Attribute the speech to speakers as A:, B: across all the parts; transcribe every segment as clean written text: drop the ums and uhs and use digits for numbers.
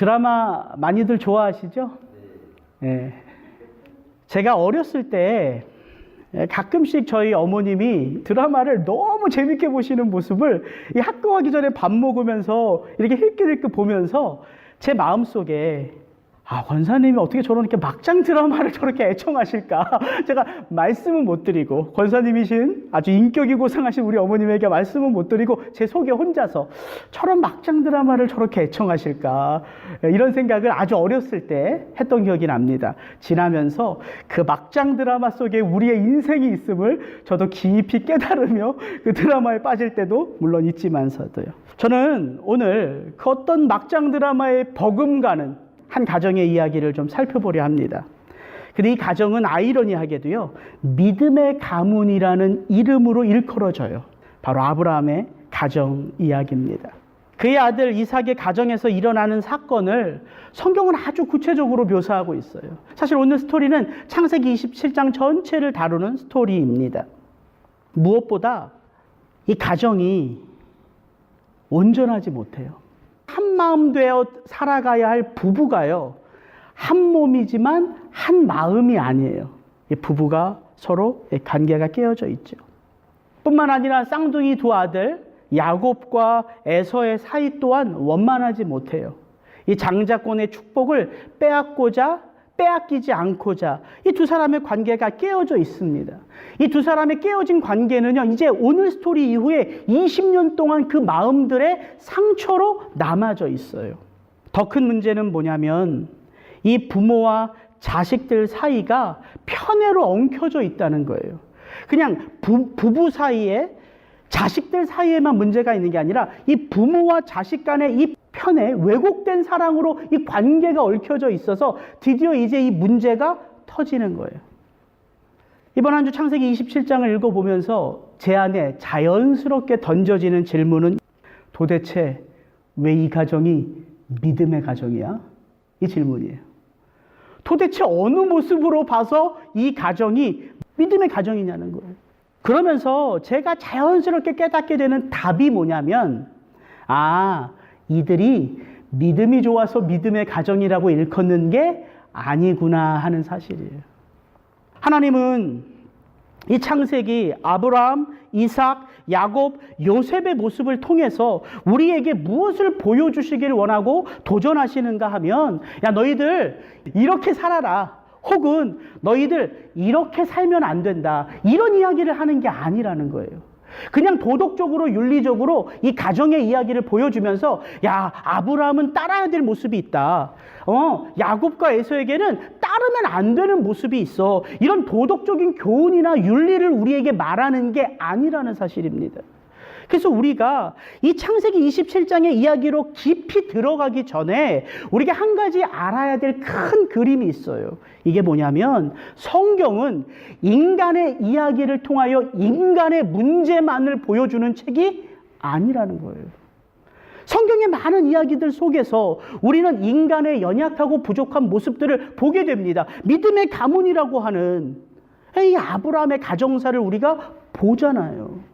A: 드라마 많이들 좋아하시죠? 네. 제가 어렸을 때 가끔씩 저희 어머님이 드라마를 너무 재밌게 보시는 모습을 이 학교 가기 전에 밥 먹으면서 이렇게 힐끗힐끗 보면서 제 마음속에 권사님이 어떻게 저렇게 막장 드라마를 저렇게 애청하실까? 제가 말씀은 못 드리고, 권사님이신 아주 인격이 고상하신 우리 어머님에게 말씀은 못 드리고, 제 속에 혼자서 저런 막장 드라마를 저렇게 애청하실까? 이런 생각을 아주 어렸을 때 했던 기억이 납니다. 지나면서 그 막장 드라마 속에 우리의 인생이 있음을 저도 깊이 깨달으며 그 드라마에 빠질 때도 물론 있지만서도요. 저는 오늘 그 어떤 막장 드라마에 버금가는 한 가정의 이야기를 좀 살펴보려 합니다. 근데 이 가정은 아이러니하게도요, 믿음의 가문이라는 이름으로 일컬어져요. 바로 아브라함의 가정 이야기입니다. 그의 아들 이삭의 가정에서 일어나는 사건을 성경은 아주 구체적으로 묘사하고 있어요. 사실 오늘 스토리는 창세기 27장 전체를 다루는 스토리입니다. 무엇보다 이 가정이 온전하지 못해요. 한 마음 되어 살아가야 할 부부가요, 한 몸이지만 한 마음이 아니에요. 이 부부가 서로 관계가 깨어져 있죠. 뿐만 아니라 쌍둥이 두 아들 야곱과 에서의 사이 또한 원만하지 못해요. 이 장자권의 축복을 빼앗기지 않고자 이 두 사람의 관계가 깨어져 있습니다. 이 두 사람의 깨어진 관계는요, 이제 오늘 스토리 이후에 20년 동안 그 마음들의 상처로 남아져 있어요. 더 큰 문제는 뭐냐면 이 부모와 자식들 사이가 편애로 엉켜져 있다는 거예요. 그냥 부부 사이에, 자식들 사이에만 문제가 있는 게 아니라 이 부모와 자식 간의 이 편에 왜곡된 사랑으로 이 관계가 얽혀져 있어서 드디어 이제 이 문제가 터지는 거예요. 이번 한 주 창세기 27장을 읽어보면서 제 안에 자연스럽게 던져지는 질문은 도대체 왜 이 가정이 믿음의 가정이야? 이 질문이에요. 도대체 어느 모습으로 봐서 이 가정이 믿음의 가정이냐는 거예요. 그러면서 제가 자연스럽게 깨닫게 되는 답이 뭐냐면, 이들이 믿음이 좋아서 믿음의 가정이라고 일컫는 게 아니구나 하는 사실이에요. 하나님은 이 창세기 아브라함, 이삭, 야곱, 요셉의 모습을 통해서 우리에게 무엇을 보여주시길 원하고 도전하시는가 하면, 너희들 이렇게 살아라, 혹은 너희들 이렇게 살면 안 된다, 이런 이야기를 하는 게 아니라는 거예요. 그냥 도덕적으로 윤리적으로 이 가정의 이야기를 보여주면서 아브라함은 따라야 될 모습이 있다, 야곱과 에서에게는 따르면 안 되는 모습이 있어, 이런 도덕적인 교훈이나 윤리를 우리에게 말하는 게 아니라는 사실입니다. 그래서 우리가 이 창세기 27장의 이야기로 깊이 들어가기 전에 우리가 한 가지 알아야 될 큰 그림이 있어요. 이게 뭐냐면, 성경은 인간의 이야기를 통하여 인간의 문제만을 보여주는 책이 아니라는 거예요. 성경의 많은 이야기들 속에서 우리는 인간의 연약하고 부족한 모습들을 보게 됩니다. 믿음의 가문이라고 하는 이 아브라함의 가정사를 우리가 보잖아요.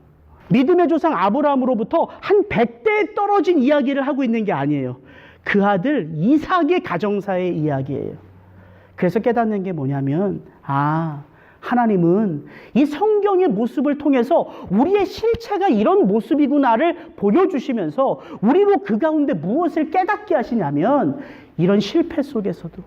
A: 믿음의 조상 아브라함으로부터 한 100대 떨어진 이야기를 하고 있는 게 아니에요. 그 아들 이삭의 가정사의 이야기예요. 그래서 깨닫는 게 뭐냐면, 하나님은 이 성경의 모습을 통해서 우리의 실체가 이런 모습이구나를 보여주시면서 우리로 그 가운데 무엇을 깨닫게 하시냐면, 이런 실패 속에서도,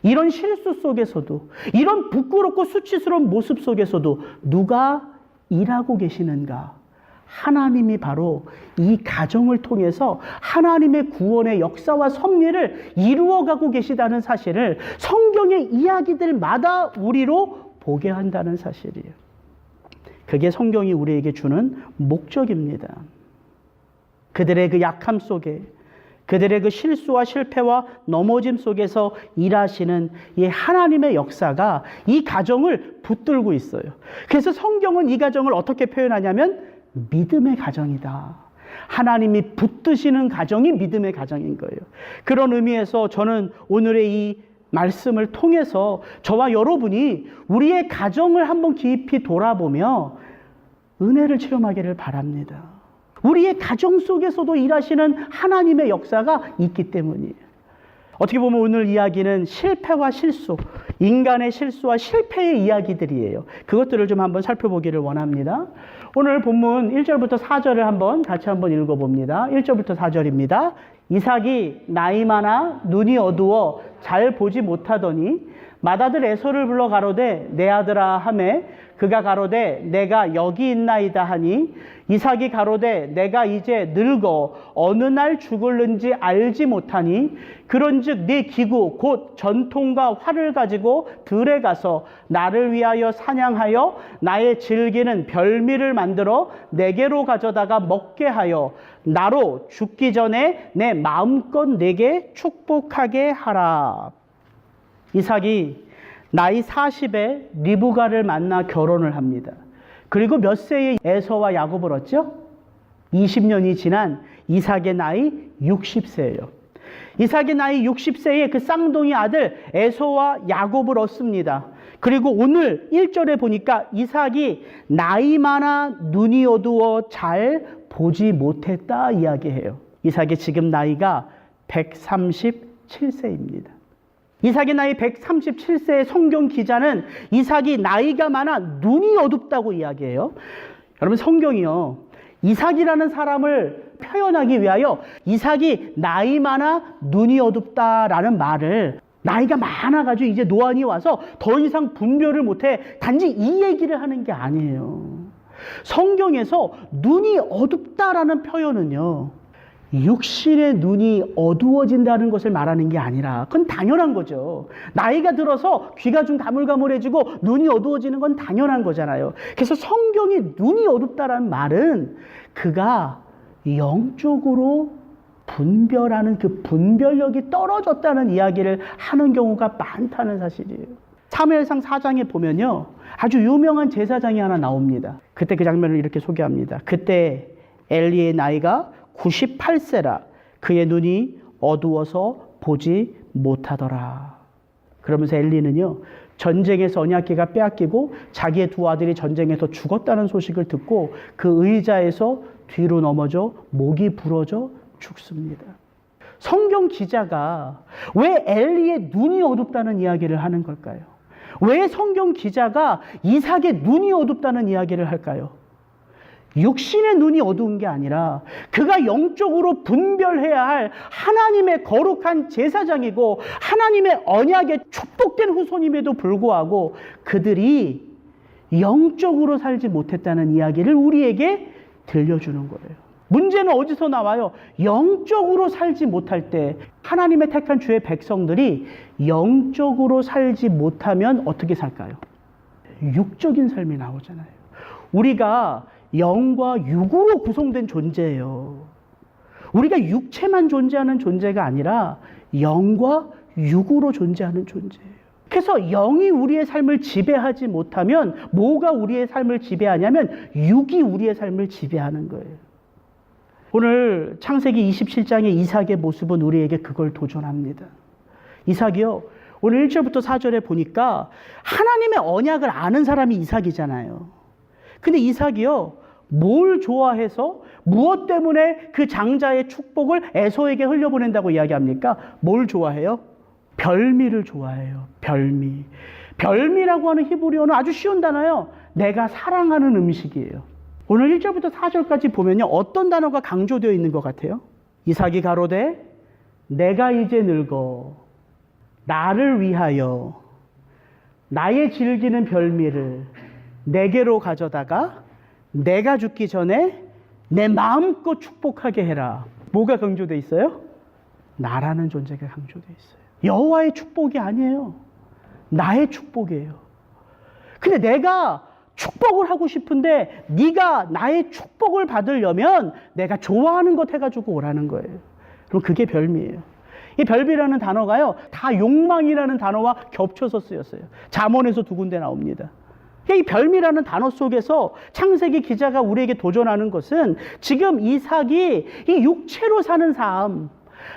A: 이런 실수 속에서도, 이런 부끄럽고 수치스러운 모습 속에서도 누가 일하고 계시는가? 하나님이 바로 이 가정을 통해서 하나님의 구원의 역사와 섭리를 이루어가고 계시다는 사실을 성경의 이야기들마다 우리로 보게 한다는 사실이에요. 그게 성경이 우리에게 주는 목적입니다. 그들의 그 약함 속에, 그들의 그 실수와 실패와 넘어짐 속에서 일하시는 이 하나님의 역사가 이 가정을 붙들고 있어요. 그래서 성경은 이 가정을 어떻게 표현하냐면 믿음의 가정이다. 하나님이 붙드시는 가정이 믿음의 가정인 거예요. 그런 의미에서 저는 오늘의 이 말씀을 통해서 저와 여러분이 우리의 가정을 한번 깊이 돌아보며 은혜를 체험하기를 바랍니다. 우리의 가정 속에서도 일하시는 하나님의 역사가 있기 때문이에요. 어떻게 보면 오늘 이야기는 실패와 실수, 인간의 실수와 실패의 이야기들이에요. 그것들을 좀 한번 살펴보기를 원합니다. 오늘 본문 1절부터 4절을 같이 한번 읽어봅니다. 1절부터 4절입니다. 이삭이 나이 많아 눈이 어두워 잘 보지 못하더니 맏아들 에서를 불러 가로되 내 아들아 하매 그가 가로되 내가 여기 있나이다 하니 이삭이 가로되 내가 이제 늙어 어느 날 죽을는지 알지 못하니 그런즉 네 기구 곧 전통과 활을 가지고 들에 가서 나를 위하여 사냥하여 나의 즐기는 별미를 만들어 내게로 가져다가 먹게 하여 나로 죽기 전에 내 마음껏 내게 축복하게 하라. 이삭이 나이 40에 리브가를 만나 결혼을 합니다. 그리고 몇 세에 에서와 야곱을 얻죠? 20년이 지난 이삭의 나이 60세예요. 이삭의 나이 60세에 그 쌍둥이 아들 에서와 야곱을 얻습니다. 그리고 오늘 1절에 보니까 이삭이 나이 많아 눈이 어두워 잘 보지 못했다 이야기해요. 이삭의 지금 나이가 137세입니다. 이삭의 나이 137세의 성경 기자는 이삭이 나이가 많아 눈이 어둡다고 이야기해요. 여러분 성경이요, 이삭이라는 사람을 표현하기 위하여 이삭이 나이 많아 눈이 어둡다라는 말을 나이가 많아가지고 이제 노안이 와서 더 이상 분별을 못해 단지 이 얘기를 하는 게 아니에요. 성경에서 눈이 어둡다라는 표현은요, 육신의 눈이 어두워진다는 것을 말하는 게 아니라 그건 당연한 거죠. 나이가 들어서 귀가 좀 가물가물해지고 눈이 어두워지는 건 당연한 거잖아요. 그래서 성경이 눈이 어둡다라는 말은 그가 영적으로 분별하는 그 분별력이 떨어졌다는 이야기를 하는 경우가 많다는 사실이에요. 사무엘상 4장에 보면요, 아주 유명한 제사장이 하나 나옵니다. 그때 그 장면을 이렇게 소개합니다. 그때 엘리의 나이가 98세라 그의 눈이 어두워서 보지 못하더라. 그러면서 엘리는요, 전쟁에서 언약궤가 빼앗기고 자기의 두 아들이 전쟁에서 죽었다는 소식을 듣고 그 의자에서 뒤로 넘어져 목이 부러져 죽습니다. 성경 기자가 왜 엘리의 눈이 어둡다는 이야기를 하는 걸까요? 왜 성경 기자가 이삭의 눈이 어둡다는 이야기를 할까요? 육신의 눈이 어두운 게 아니라 그가 영적으로 분별해야 할 하나님의 거룩한 제사장이고 하나님의 언약에 축복된 후손임에도 불구하고 그들이 영적으로 살지 못했다는 이야기를 우리에게 들려주는 거예요. 문제는 어디서 나와요? 영적으로 살지 못할 때 하나님의 택한 주의 백성들이 영적으로 살지 못하면 어떻게 살까요? 육적인 삶이 나오잖아요. 우리가 영과 육으로 구성된 존재예요. 우리가 육체만 존재하는 존재가 아니라 영과 육으로 존재하는 존재예요. 그래서 영이 우리의 삶을 지배하지 못하면 뭐가 우리의 삶을 지배하냐면 육이 우리의 삶을 지배하는 거예요. 오늘 창세기 27장의 이삭의 모습은 우리에게 그걸 도전합니다. 이삭이요, 오늘 1절부터 4절에 보니까 하나님의 언약을 아는 사람이 이삭이잖아요. 근데 이삭이요, 뭘 좋아해서 무엇 때문에 그 장자의 축복을 에서에게 흘려보낸다고 이야기합니까? 뭘 좋아해요? 별미를 좋아해요. 별미. 별미라고 하는 히브리어는 아주 쉬운 단어예요. 내가 사랑하는 음식이에요. 오늘 1절부터 4절까지 보면요, 어떤 단어가 강조되어 있는 것 같아요? 이삭이 가로되 내가 이제 늙어 나를 위하여 나의 즐기는 별미를 내게로 가져다가 내가 죽기 전에 내 마음껏 축복하게 해라. 뭐가 강조되어 있어요? 나라는 존재가 강조되어 있어요. 여호와의 축복이 아니에요. 나의 축복이에요. 근데 내가 축복을 하고 싶은데 네가 나의 축복을 받으려면 내가 좋아하는 것 해가지고 오라는 거예요. 그럼 그게 별미예요. 이 별미라는 단어가요, 다 욕망이라는 단어와 겹쳐서 쓰였어요. 잠언에서 두 군데 나옵니다. 이 별미라는 단어 속에서 창세기 기자가 우리에게 도전하는 것은 지금 이삭이 이 육체로 사는 삶,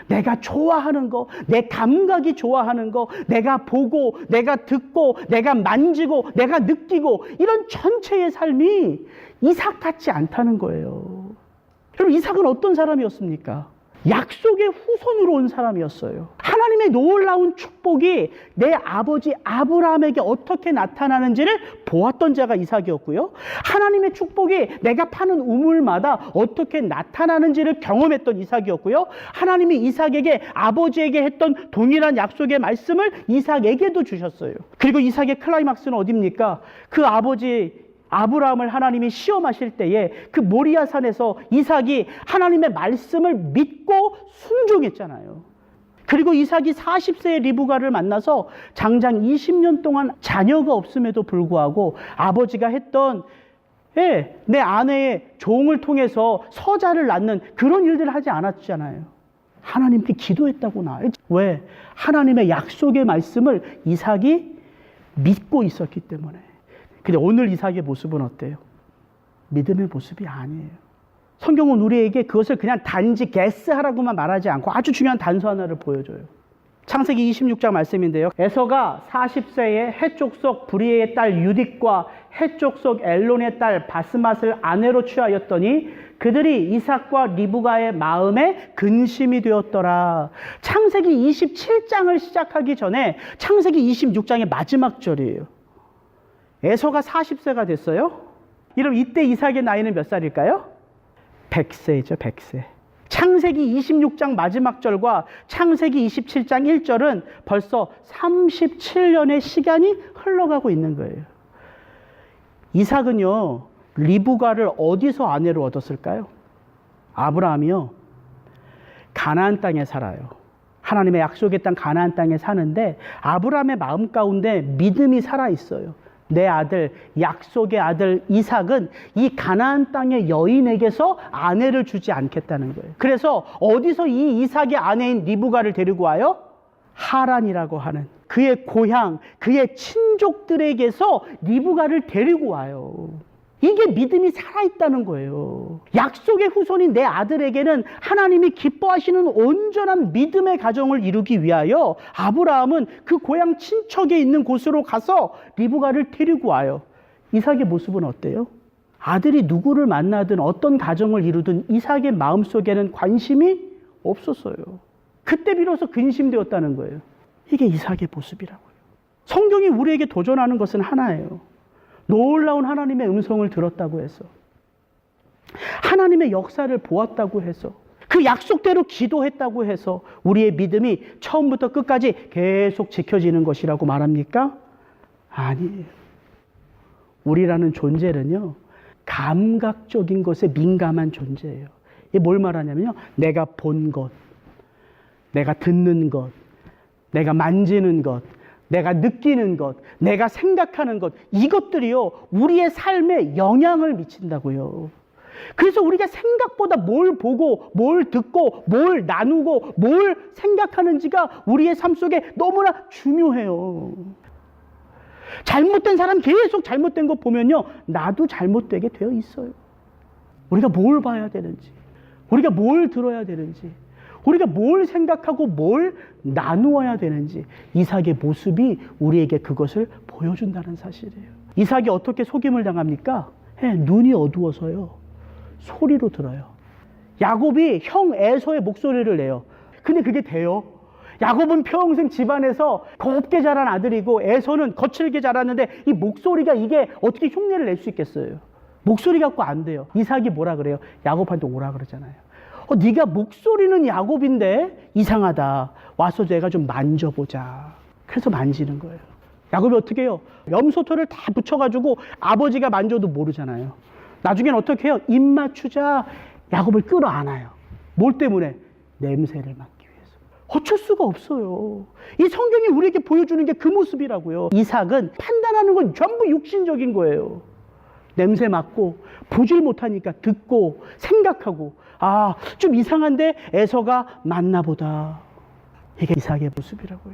A: 내가 좋아하는 거, 내 감각이 좋아하는 거, 내가 보고, 내가 듣고, 내가 만지고, 내가 느끼고, 이런 전체의 삶이 이삭 같지 않다는 거예요. 여러분, 이삭은 어떤 사람이었습니까? 약속의 후손으로 온 사람이었어요. 하나님의 놀라운 축복이 내 아버지 아브라함에게 어떻게 나타나는지를 보았던 자가 이삭이었고요. 하나님의 축복이 내가 파는 우물마다 어떻게 나타나는지를 경험했던 이삭이었고요. 하나님이 이삭에게 아버지에게 했던 동일한 약속의 말씀을 이삭에게도 주셨어요. 그리고 이삭의 클라이막스는 어디입니까? 그 아버지 아브라함을 하나님이 시험하실 때에 그 모리아 산에서 이삭이 하나님의 말씀을 믿고 순종했잖아요. 그리고 이삭이 40세의 리브가를 만나서 장장 20년 동안 자녀가 없음에도 불구하고 아버지가 했던 내 아내의 종을 통해서 서자를 낳는 그런 일들을 하지 않았잖아요. 하나님께 기도했다고 나와요. 왜? 하나님의 약속의 말씀을 이삭이 믿고 있었기 때문에. 근데 오늘 이삭의 모습은 어때요? 믿음의 모습이 아니에요. 성경은 우리에게 그것을 그냥 단지 게스하라고만 말하지 않고 아주 중요한 단서 하나를 보여줘요. 창세기 26장 말씀인데요. 에서가 40세에 헷족속 브리에의 딸 유딕과 헷족속 엘론의 딸 바스맛을 아내로 취하였더니 그들이 이삭과 리브가의 마음에 근심이 되었더라. 창세기 27장을 시작하기 전에 창세기 26장의 마지막 절이에요. 에서가 40세가 됐어요. 그럼 이때 이삭의 나이는 몇 살일까요? 100세죠, 100세. 창세기 26장 마지막 절과 창세기 27장 1절은 벌써 37년의 시간이 흘러가고 있는 거예요. 이삭은요, 리브가를 어디서 아내로 얻었을까요? 아브라함이요, 가나안 땅에 살아요. 하나님의 약속의 땅 가나안 땅에 사는데 아브라함의 마음 가운데 믿음이 살아있어요. 내 아들, 약속의 아들 이삭은 이 가나안 땅의 여인에게서 아내를 주지 않겠다는 거예요. 그래서 어디서 이 이삭의 아내인 리브가를 데리고 와요? 하란이라고 하는 그의 고향, 그의 친족들에게서 리브가를 데리고 와요. 이게 믿음이 살아있다는 거예요. 약속의 후손인 내 아들에게는 하나님이 기뻐하시는 온전한 믿음의 가정을 이루기 위하여 아브라함은 그 고향 친척에 있는 곳으로 가서 리브가를 데리고 와요. 이삭의 모습은 어때요? 아들이 누구를 만나든 어떤 가정을 이루든 이삭의 마음속에는 관심이 없었어요. 그때 비로소 근심되었다는 거예요. 이게 이삭의 모습이라고요. 성경이 우리에게 도전하는 것은 하나예요. 놀라운 하나님의 음성을 들었다고 해서, 하나님의 역사를 보았다고 해서, 그 약속대로 기도했다고 해서 우리의 믿음이 처음부터 끝까지 계속 지켜지는 것이라고 말합니까? 아니에요. 우리라는 존재는요, 감각적인 것에 민감한 존재예요. 이게 뭘 말하냐면요, 내가 본 것, 내가 듣는 것, 내가 만지는 것, 내가 느끼는 것, 내가 생각하는 것, 이것들이요, 우리의 삶에 영향을 미친다고요. 그래서 우리가 생각보다 뭘 보고, 뭘 듣고, 뭘 나누고, 뭘 생각하는지가 우리의 삶 속에 너무나 중요해요. 잘못된 사람 계속 잘못된 거 보면요, 나도 잘못되게 되어 있어요. 우리가 뭘 봐야 되는지, 우리가 뭘 들어야 되는지, 우리가 뭘 생각하고 뭘 나누어야 되는지 이삭의 모습이 우리에게 그것을 보여준다는 사실이에요. 이삭이 어떻게 속임을 당합니까? 눈이 어두워서요, 소리로 들어요. 야곱이 형 에서의 목소리를 내요. 근데 그게 돼요? 야곱은 평생 집안에서 곱게 자란 아들이고 에서는 거칠게 자랐는데 이 목소리가 이게 어떻게 흉내를 낼 수 있겠어요? 목소리 갖고 안 돼요. 이삭이 뭐라 그래요? 야곱한테 오라 그러잖아요. 네가 목소리는 야곱인데 이상하다. 와서 내가 좀 만져보자. 그래서 만지는 거예요. 야곱이 어떻게 해요? 염소털을 다 붙여가지고 아버지가 만져도 모르잖아요. 나중엔 어떻게 해요? 입 맞추자 야곱을 끌어안아요. 뭘 때문에? 냄새를 맡기 위해서. 어쩔 수가 없어요. 이 성경이 우리에게 보여주는 게 그 모습이라고요. 이삭은 판단하는 건 전부 육신적인 거예요. 냄새 맡고 보질 못하니까 듣고 생각하고, 아, 좀 이상한데 에서가 맞나 보다. 이게 이삭의 모습이라고요.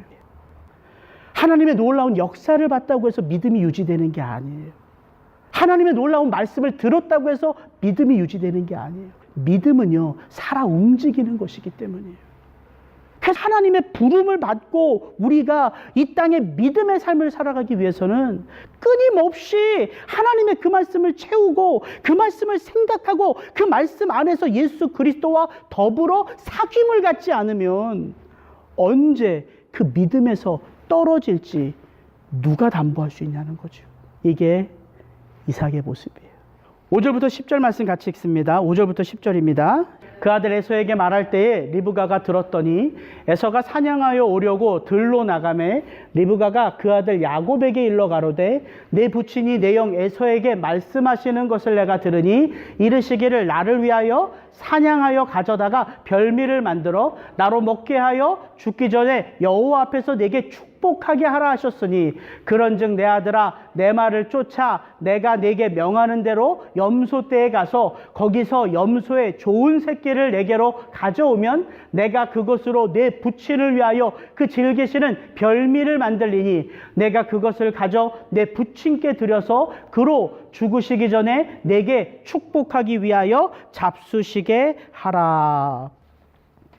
A: 하나님의 놀라운 역사를 봤다고 해서 믿음이 유지되는 게 아니에요. 하나님의 놀라운 말씀을 들었다고 해서 믿음이 유지되는 게 아니에요. 믿음은요, 살아 움직이는 것이기 때문이에요. 그래서 하나님의 부름을 받고 우리가 이 땅에 믿음의 삶을 살아가기 위해서는 끊임없이 하나님의 그 말씀을 채우고 그 말씀을 생각하고 그 말씀 안에서 예수 그리스도와 더불어 사귐을 갖지 않으면 언제 그 믿음에서 떨어질지 누가 담보할 수 있냐는 거죠. 이게 이삭의 모습이에요. 5절부터 10절 말씀 같이 읽습니다. 5절부터 10절입니다. 그 아들 에서에게 말할 때에 리브가가 들었더니 에서가 사냥하여 오려고 들로 나가매 리브가가 그 아들 야곱에게 일러 가로되 내 부친이 내 형 에서에게 말씀하시는 것을 내가 들으니 이르시기를 나를 위하여 사냥하여 가져다가 별미를 만들어 나로 먹게 하여 죽기 전에 여호와 앞에서 내게 축복하게 하라 하셨으니 그런즉 내 아들아 내 말을 쫓아 내가 내게 명하는 대로 염소떼에 가서 거기서 염소의 좋은 새끼를 내게로 가져오면 내가 그것으로 내 부친을 위하여 그 즐기시는 별미를 만들리니 내가 그것을 가져 내 부친께 드려서 그로 죽으시기 전에 내게 축복하기 위하여 잡수시게 하라.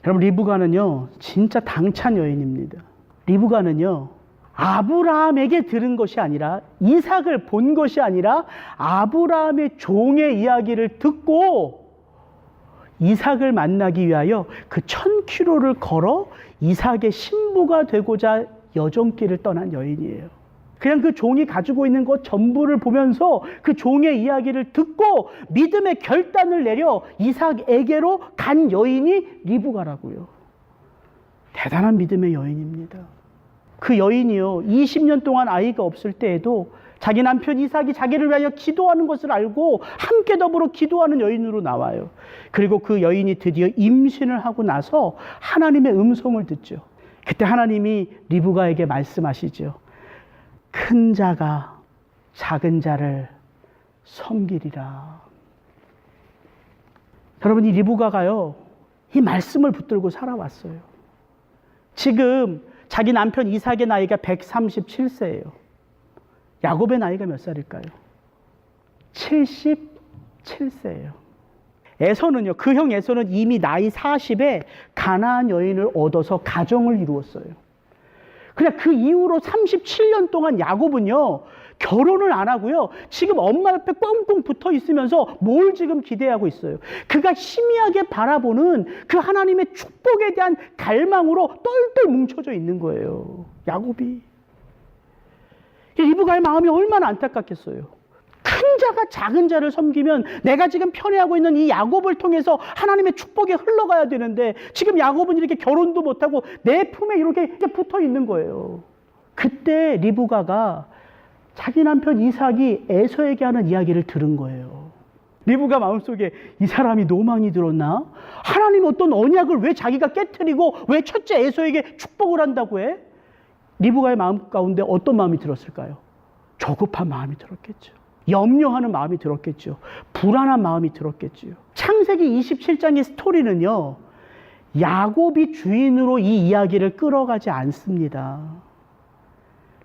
A: 여러분 리브가는요 진짜 당찬 여인입니다. 리브가는요 아브라함에게 들은 것이 아니라 이삭을 본 것이 아니라 아브라함의 종의 이야기를 듣고 이삭을 만나기 위하여 그 1000km를 걸어 이삭의 신부가 되고자 여정길을 떠난 여인이에요. 그냥 그 종이 가지고 있는 것 전부를 보면서 그 종의 이야기를 듣고 믿음의 결단을 내려 이삭에게로 간 여인이 리브가라고요. 대단한 믿음의 여인입니다. 그 여인이요 20년 동안 아이가 없을 때에도 자기 남편 이삭이 자기를 위하여 기도하는 것을 알고 함께 더불어 기도하는 여인으로 나와요. 그리고 그 여인이 드디어 임신을 하고 나서 하나님의 음성을 듣죠. 그때 하나님이 리브가에게 말씀하시죠. 큰 자가 작은 자를 섬기리라. 여러분 이 리브가가요 이 말씀을 붙들고 살아왔어요. 지금 자기 남편 이삭의 나이가 137세예요. 야곱의 나이가 몇 살일까요? 77세예요. 에서는요, 그 형 에서는 이미 나이 40에 가나안 여인을 얻어서 가정을 이루었어요. 그냥 그 이후로 37년 동안 야곱은요, 결혼을 안 하고요, 지금 엄마 옆에 꽁꽁 붙어 있으면서 뭘 지금 기대하고 있어요? 그가 희미하게 바라보는 그 하나님의 축복에 대한 갈망으로 똘똘 뭉쳐져 있는 거예요. 야곱이. 리브가의 마음이 얼마나 안타깝겠어요. 큰 자가 작은 자를 섬기면 내가 지금 편애하고 있는 이 야곱을 통해서 하나님의 축복이 흘러가야 되는데 지금 야곱은 이렇게 결혼도 못하고 내 품에 이렇게 붙어 있는 거예요. 그때 리브가가 자기 남편 이삭이 에서에게 하는 이야기를 들은 거예요. 리브가 마음속에 이 사람이 노망이 들었나? 하나님 어떤 언약을 왜 자기가 깨트리고 왜 첫째 에서에게 축복을 한다고 해? 리브가의 마음 가운데 어떤 마음이 들었을까요? 조급한 마음이 들었겠죠. 염려하는 마음이 들었겠죠. 불안한 마음이 들었겠죠. 창세기 27장의 스토리는요, 야곱이 주인으로 이 이야기를 끌어가지 않습니다.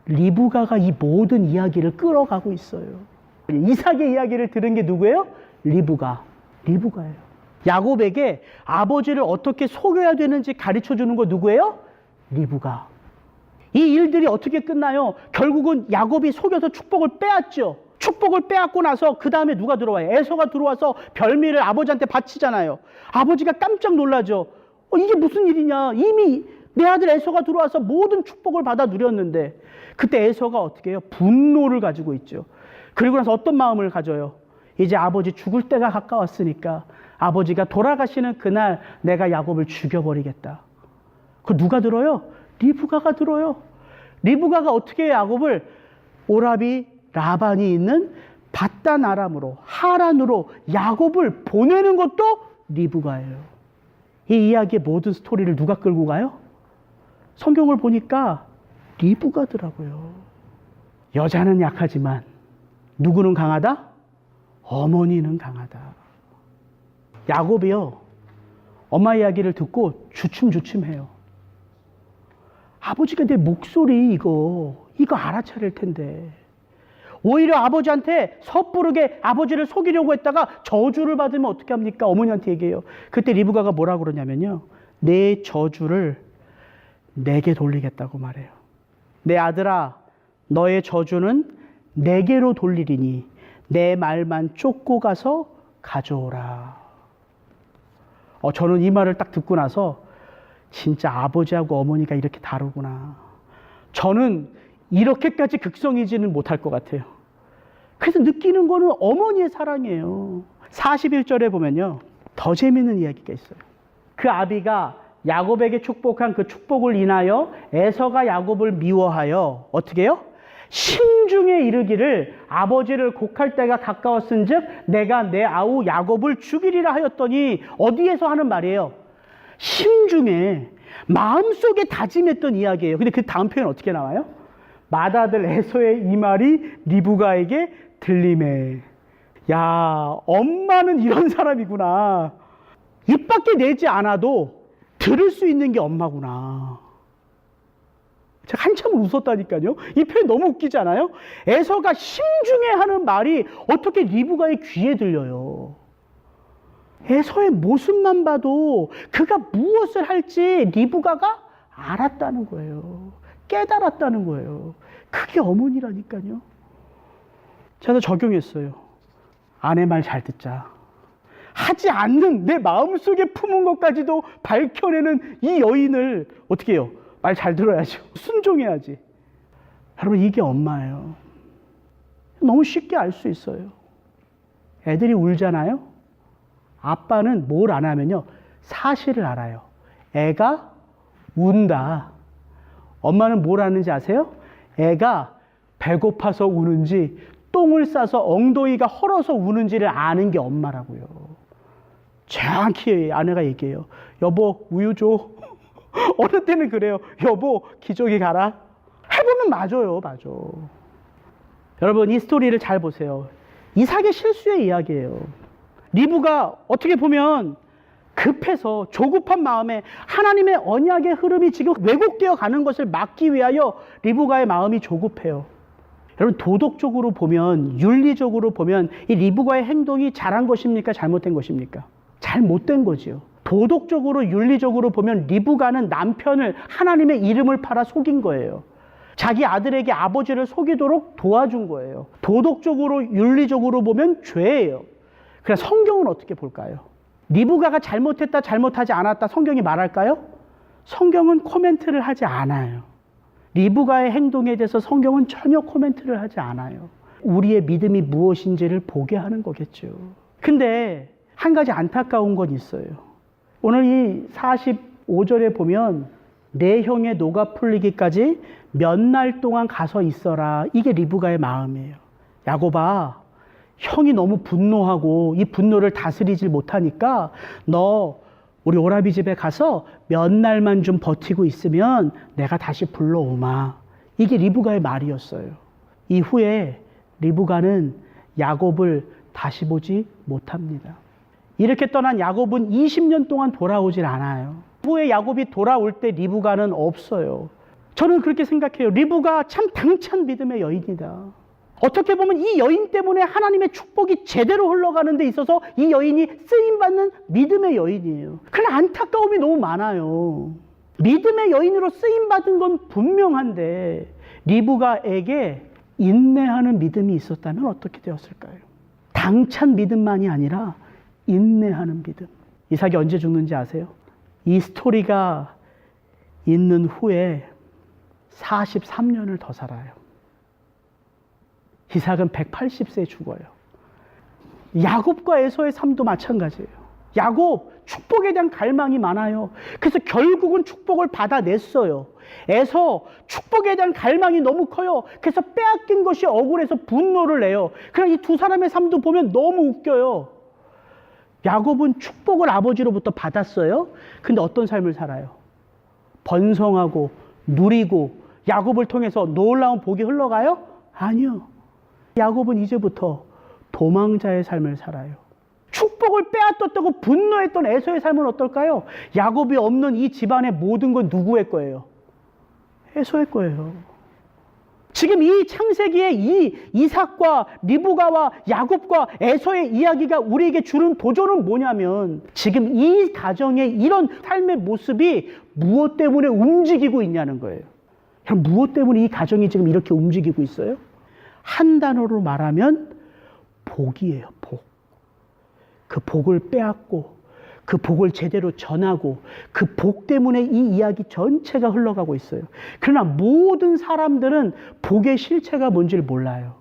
A: 리브가가 이 모든 이야기를 끌어가고 있어요. 이삭의 이야기를 들은 게 누구예요? 리브가예요. 야곱에게 아버지를 어떻게 속여야 되는지 가르쳐 주는 거 누구예요? 리브가. 이 일들이 어떻게 끝나요? 결국은 야곱이 속여서 축복을 빼앗죠. 축복을 빼앗고 나서 그 다음에 누가 들어와요? 에서가 들어와서 별미를 아버지한테 바치잖아요. 아버지가 깜짝 놀라죠. 이게 무슨 일이냐? 이미 내 아들 에서가 들어와서 모든 축복을 받아 누렸는데, 그때 에서가 어떻게 해요? 분노를 가지고 있죠. 그리고 나서 어떤 마음을 가져요? 이제 아버지 죽을 때가 가까웠으니까 아버지가 돌아가시는 그날 내가 야곱을 죽여버리겠다. 그거 누가 들어요? 리브가가 들어요. 리브가가 어떻게 해요? 야곱을 오라비 라반이 있는 밧단 아람으로, 하란으로 야곱을 보내는 것도 리브가예요. 이 이야기의 모든 스토리를 누가 끌고 가요? 성경을 보니까 리브가더라고요. 여자는 약하지만 누구는 강하다? 어머니는 강하다. 야곱이요, 엄마 이야기를 듣고 주춤주춤해요. 아버지가 내 목소리 이거 알아차릴 텐데. 오히려 아버지한테 섣부르게 아버지를 속이려고 했다가 저주를 받으면 어떻게 합니까? 어머니한테 얘기해요. 그때 리브가가 뭐라고 그러냐면요, 내 저주를 내게 돌리겠다고 말해요. 내 아들아, 너의 저주는 내게로 돌리리니 내 말만 쫓고 가서 가져오라. 저는 이 말을 딱 듣고 나서 진짜 아버지하고 어머니가 이렇게 다르구나. 저는 이렇게까지 극성이지는 못할 것 같아요. 그래서 느끼는 거는 어머니의 사랑이에요. 41절에 보면요, 더 재밌는 이야기가 있어요. 그 아비가 야곱에게 축복한 그 축복을 인하여 에서가 야곱을 미워하여 어떻게 해요? 심중에 이르기를 아버지를 곡할 때가 가까웠은즉 내가 내 아우 야곱을 죽이리라 하였더니, 어디에서 하는 말이에요? 심중에, 마음속에 다짐했던 이야기예요. 근데 그 다음 표현 어떻게 나와요? 맏아들 에서의 이 말이 리브가에게 들리매. 야, 엄마는 이런 사람이구나. 입 밖에 내지 않아도 들을 수 있는 게 엄마구나. 제가 한참 웃었다니까요. 이 표현 너무 웃기지 않아요? 에서가 심중에 하는 말이 어떻게 리브가의 귀에 들려요? 에서의 모습만 봐도 그가 무엇을 할지 리브가가 알았다는 거예요. 깨달았다는 거예요. 그게 어머니라니까요. 제가 적용했어요. 아내 말 잘 듣자. 하지 않는 내 마음속에 품은 것까지도 밝혀내는 이 여인을 어떻게 해요? 말 잘 들어야죠. 순종해야지. 여러분, 이게 엄마예요. 너무 쉽게 알 수 있어요. 애들이 울잖아요. 아빠는 뭘 안 하면요, 사실을 알아요. 애가 운다. 엄마는 뭘 하는지 아세요? 애가 배고파서 우는지 똥을 싸서 엉덩이가 헐어서 우는지를 아는 게 엄마라고요. 정확히 아내가 얘기해요. 여보, 우유 줘. 어느 때는 그래요. 여보, 기저귀 갈아. 해보면 맞아요. 맞아. 여러분, 이 스토리를 잘 보세요. 이삭의 실수의 이야기예요. 리브가 어떻게 보면 급해서 조급한 마음에 하나님의 언약의 흐름이 지금 왜곡되어 가는 것을 막기 위하여 리브가의 마음이 조급해요. 여러분, 도덕적으로 보면, 윤리적으로 보면 이 리브가의 행동이 잘한 것입니까? 잘못된 것입니까? 잘못된 거지요. 도덕적으로, 윤리적으로 보면 리브가는 남편을, 하나님의 이름을 팔아 속인 거예요. 자기 아들에게 아버지를 속이도록 도와준 거예요. 도덕적으로, 윤리적으로 보면 죄예요. 그럼 성경은 어떻게 볼까요? 리브가가 잘못했다, 잘못하지 않았다 성경이 말할까요? 성경은 코멘트를 하지 않아요. 리브가의 행동에 대해서 성경은 전혀 코멘트를 하지 않아요. 우리의 믿음이 무엇인지를 보게 하는 거겠죠. 근데 한 가지 안타까운 건 있어요. 오늘 이 45절에 보면 내 형의 노가 풀리기까지 몇 날 동안 가서 있어라. 이게 리브가의 마음이에요. 야곱아, 형이 너무 분노하고 이 분노를 다스리질 못하니까 너 우리 오라비 집에 가서 몇 날만 좀 버티고 있으면 내가 다시 불러오마. 이게 리브가의 말이었어요. 이후에 리브가는 야곱을 다시 보지 못합니다. 이렇게 떠난 야곱은 20년 동안 돌아오질 않아요. 후에 야곱이 돌아올 때 리브가는 없어요. 저는 그렇게 생각해요. 리브가 참 당찬 믿음의 여인이다. 어떻게 보면 이 여인 때문에 하나님의 축복이 제대로 흘러가는 데 있어서 이 여인이 쓰임받는 믿음의 여인이에요. 그러나 안타까움이 너무 많아요. 믿음의 여인으로 쓰임받은 건 분명한데 리브가에게 인내하는 믿음이 있었다면 어떻게 되었을까요? 당찬 믿음만이 아니라 인내하는 믿음. 이삭이 언제 죽는지 아세요? 이 스토리가 있는 후에 43년을 더 살아요. 이삭은 180세에 죽어요. 야곱과 에서의 삶도 마찬가지예요. 야곱, 축복에 대한 갈망이 많아요. 그래서 결국은 축복을 받아냈어요. 에서, 축복에 대한 갈망이 너무 커요. 그래서 빼앗긴 것이 억울해서 분노를 내요. 그러나 이 두 사람의 삶도 보면 너무 웃겨요. 야곱은 축복을 아버지로부터 받았어요. 근데 어떤 삶을 살아요? 번성하고 누리고 야곱을 통해서 놀라운 복이 흘러가요? 아니요. 야곱은 이제부터 도망자의 삶을 살아요. 축복을 빼앗았다고 분노했던 에서의 삶은 어떨까요? 야곱이 없는 이 집안의 모든 건 누구의 거예요? 에서의 거예요. 지금 이 창세기의 이 이삭과 리브가와 야곱과 에서의 이야기가 우리에게 주는 도전은 뭐냐면 지금 이 가정의 이런 삶의 모습이 무엇 때문에 움직이고 있냐는 거예요. 그럼 무엇 때문에 이 가정이 지금 이렇게 움직이고 있어요? 한 단어로 말하면 복이에요. 복. 그 복을 빼앗고 그 복을 제대로 전하고 그 복 때문에 이 이야기 전체가 흘러가고 있어요. 그러나 모든 사람들은 복의 실체가 뭔지를 몰라요.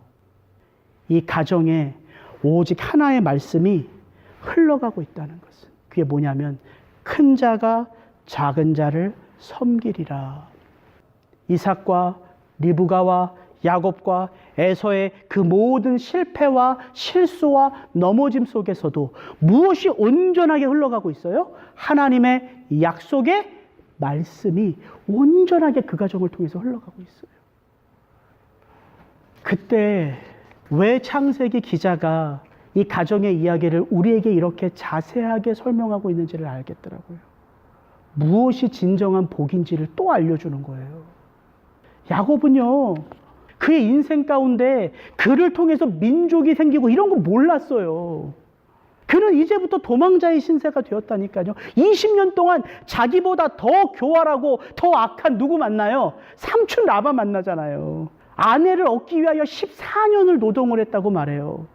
A: 이 가정에 오직 하나의 말씀이 흘러가고 있다는 것은 그게 뭐냐면 큰 자가 작은 자를 섬기리라. 이삭과 리브가와 야곱과 에서의 그 모든 실패와 실수와 넘어짐 속에서도 무엇이 온전하게 흘러가고 있어요? 하나님의 약속의 말씀이 온전하게 그 가정을 통해서 흘러가고 있어요. 그때 왜 창세기 기자가 이 가정의 이야기를 우리에게 이렇게 자세하게 설명하고 있는지를 알겠더라고요. 무엇이 진정한 복인지를 또 알려주는 거예요. 야곱은요, 그의 인생 가운데 그를 통해서 민족이 생기고 이런 거 몰랐어요. 그는 이제부터 도망자의 신세가 되었다니까요. 20년 동안 자기보다 더 교활하고 더 악한 누구 만나요? 삼촌 라바 만나잖아요. 아내를 얻기 위하여 14년을 노동을 했다고 말해요.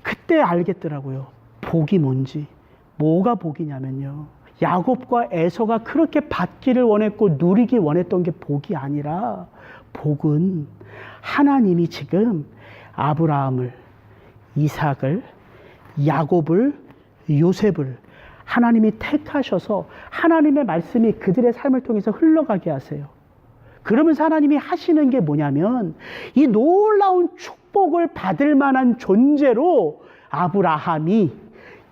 A: 그때 알겠더라고요. 복이 뭔지. 뭐가 복이냐면요. 야곱과 에서가 그렇게 받기를 원했고 누리기 원했던 게 복이 아니라 복은 하나님이 지금 아브라함을, 이삭을, 야곱을, 요셉을 하나님이 택하셔서 하나님의 말씀이 그들의 삶을 통해서 흘러가게 하세요. 그러면서 하나님이 하시는 게 뭐냐면 이 놀라운 축복을 받을 만한 존재로 아브라함이,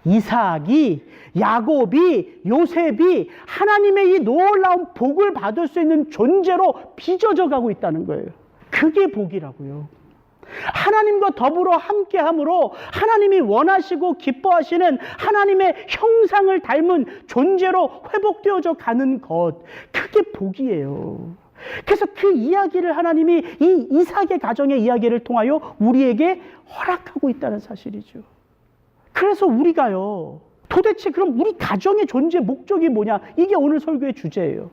A: 이삭이, 야곱이, 요셉이 하나님의 이 놀라운 복을 받을 수 있는 존재로 빚어져 가고 있다는 거예요. 그게 복이라고요. 하나님과 더불어 함께함으로 하나님이 원하시고 기뻐하시는 하나님의 형상을 닮은 존재로 회복되어져 가는 것, 그게 복이에요. 그래서 그 이야기를 하나님이 이 이삭의 가정의 이야기를 통하여 우리에게 허락하고 있다는 사실이죠. 그래서 우리가요, 도대체 그럼 우리 가정의 존재 목적이 뭐냐? 이게 오늘 설교의 주제예요.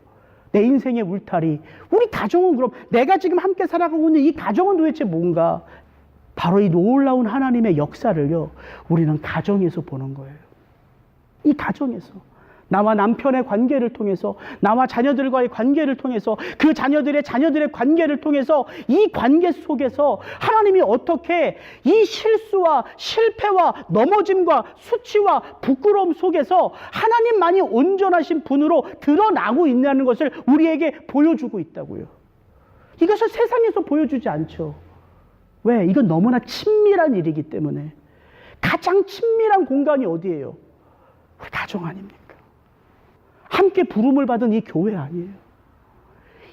A: 내 인생의 울타리. 우리 가정은 그럼 내가 지금 함께 살아가고 있는 이 가정은 도대체 뭔가? 바로 이 놀라운 하나님의 역사를요, 우리는 가정에서 보는 거예요. 이 가정에서. 나와 남편의 관계를 통해서, 나와 자녀들과의 관계를 통해서, 그 자녀들의 관계를 통해서 이 관계 속에서 하나님이 어떻게 이 실수와 실패와 넘어짐과 수치와 부끄러움 속에서 하나님만이 온전하신 분으로 드러나고 있다는 것을 우리에게 보여주고 있다고요. 이것을 세상에서 보여주지 않죠. 왜? 이건 너무나 친밀한 일이기 때문에. 가장 친밀한 공간이 어디예요? 우리 가정 아닙니까? 함께 부름을 받은 이 교회 아니에요.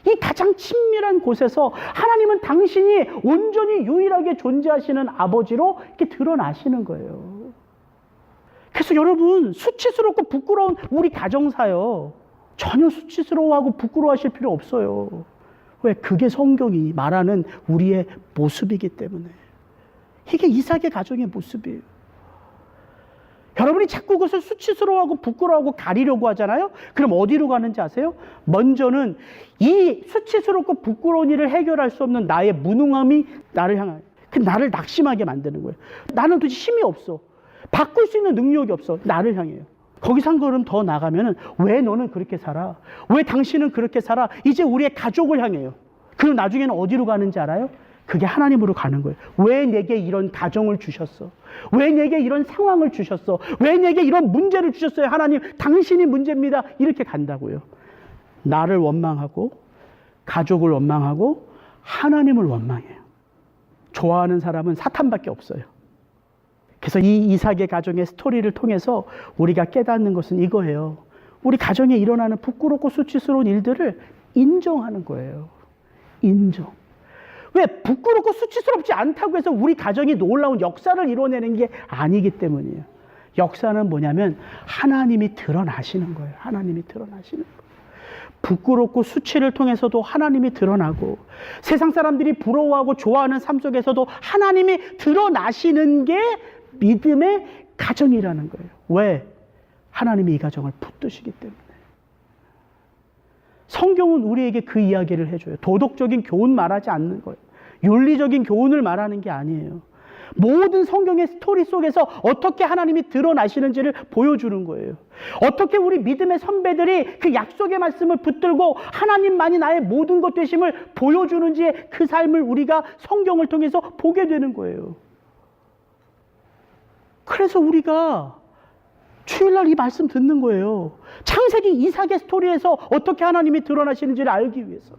A: 이 가장 친밀한 곳에서 하나님은 당신이 온전히 유일하게 존재하시는 아버지로 이렇게 드러나시는 거예요. 그래서 여러분, 수치스럽고 부끄러운 우리 가정사요, 전혀 수치스러워하고 부끄러워하실 필요 없어요. 왜? 그게 성경이 말하는 우리의 모습이기 때문에. 이게 이삭의 가정의 모습이에요. 여러분이 자꾸 그것을 수치스러워하고 부끄러워하고 가리려고 하잖아요. 그럼 어디로 가는지 아세요? 먼저는 이 수치스럽고 부끄러운 일을 해결할 수 없는 나의 무능함이 나를 향하여, 나를 낙심하게 만드는 거예요. 나는 도대체 힘이 없어. 바꿀 수 있는 능력이 없어. 나를 향해요. 거기서 한 걸음 더 나가면은 왜 너는 그렇게 살아? 왜 당신은 그렇게 살아? 이제 우리의 가족을 향해요. 그럼 나중에는 어디로 가는지 알아요? 그게 하나님으로 가는 거예요. 왜 내게 이런 가정을 주셨어? 왜 내게 이런 상황을 주셨어? 왜 내게 이런 문제를 주셨어요? 하나님, 당신이 문제입니다. 이렇게 간다고요. 나를 원망하고, 가족을 원망하고, 하나님을 원망해요. 좋아하는 사람은 사탄밖에 없어요. 그래서 이 이삭의 가정의 스토리를 통해서 우리가 깨닫는 것은 이거예요. 우리 가정에 일어나는 부끄럽고 수치스러운 일들을 인정하는 거예요. 인정. 왜? 부끄럽고 수치스럽지 않다고 해서 우리 가정이 놀라운 역사를 이뤄내는 게 아니기 때문이에요. 역사는 뭐냐면 하나님이 드러나시는 거예요. 하나님이 드러나시는 거예요. 부끄럽고 수치를 통해서도 하나님이 드러나고 세상 사람들이 부러워하고 좋아하는 삶 속에서도 하나님이 드러나시는 게 믿음의 가정이라는 거예요. 왜? 하나님이 이 가정을 붙드시기 때문에. 성경은 우리에게 그 이야기를 해줘요. 도덕적인 교훈 말하지 않는 거예요. 윤리적인 교훈을 말하는 게 아니에요. 모든 성경의 스토리 속에서 어떻게 하나님이 드러나시는지를 보여주는 거예요. 어떻게 우리 믿음의 선배들이 그 약속의 말씀을 붙들고 하나님만이 나의 모든 것 되심을 보여주는지의 그 삶을 우리가 성경을 통해서 보게 되는 거예요. 그래서 우리가 주일날 이 말씀 듣는 거예요. 창세기 이삭의 스토리에서 어떻게 하나님이 드러나시는지를 알기 위해서.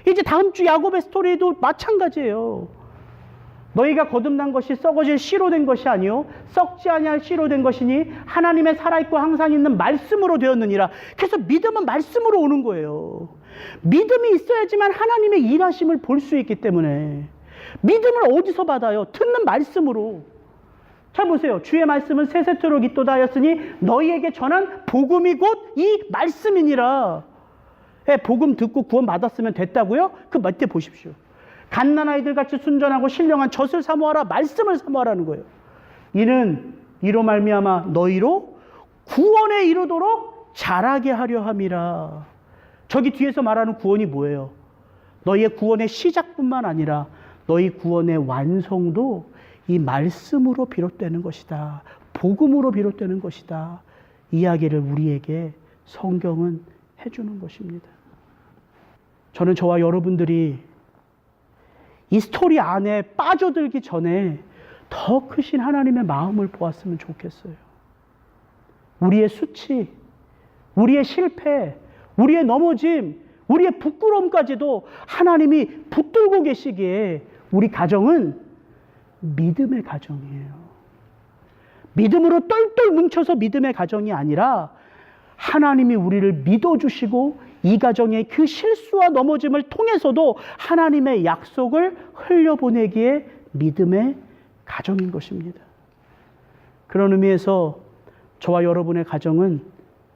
A: 이제 다음 주 야곱의 스토리도 마찬가지예요. 너희가 거듭난 것이 썩어질 씨로 된 것이 아니요 썩지 아니할 씨로 된 것이니 하나님의 살아있고 항상 있는 말씀으로 되었느니라. 그래서 믿음은 말씀으로 오는 거예요. 믿음이 있어야지만 하나님의 일하심을 볼 수 있기 때문에. 믿음을 어디서 받아요? 듣는 말씀으로. 잘 보세요. 주의 말씀은 세세토록 있도다 하였으니 너희에게 전한 복음이 곧 이 말씀이니라. 복음 듣고 구원 받았으면 됐다고요? 그 밑에 보십시오. 갓난아이들 같이 순전하고 신령한 젖을 사모하라, 말씀을 사모하라는 거예요. 이는 이로 말미암아 너희로 구원에 이르도록 자라게 하려 함이라. 저기 뒤에서 말하는 구원이 뭐예요? 너희의 구원의 시작뿐만 아니라 너희 구원의 완성도 이 말씀으로 비롯되는 것이다. 복음으로 비롯되는 것이다. 이야기를 우리에게 성경은 해주는 것입니다. 저는 저와 여러분들이 이 스토리 안에 빠져들기 전에 더 크신 하나님의 마음을 보았으면 좋겠어요. 우리의 수치, 우리의 실패, 우리의 넘어짐, 우리의 부끄러움까지도 하나님이 붙들고 계시기에 우리 가정은 믿음의 가정이에요. 믿음으로 똘똘 뭉쳐서 믿음의 가정이 아니라 하나님이 우리를 믿어주시고 이 가정의 그 실수와 넘어짐을 통해서도 하나님의 약속을 흘려보내기에 믿음의 가정인 것입니다. 그런 의미에서 저와 여러분의 가정은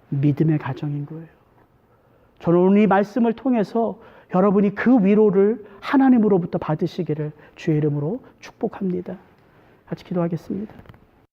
A: 믿음의 가정인 거예요. 저는 오늘 이 말씀을 통해서 여러분이 그 위로를 하나님으로부터 받으시기를 주의 이름으로 축복합니다. 같이 기도하겠습니다.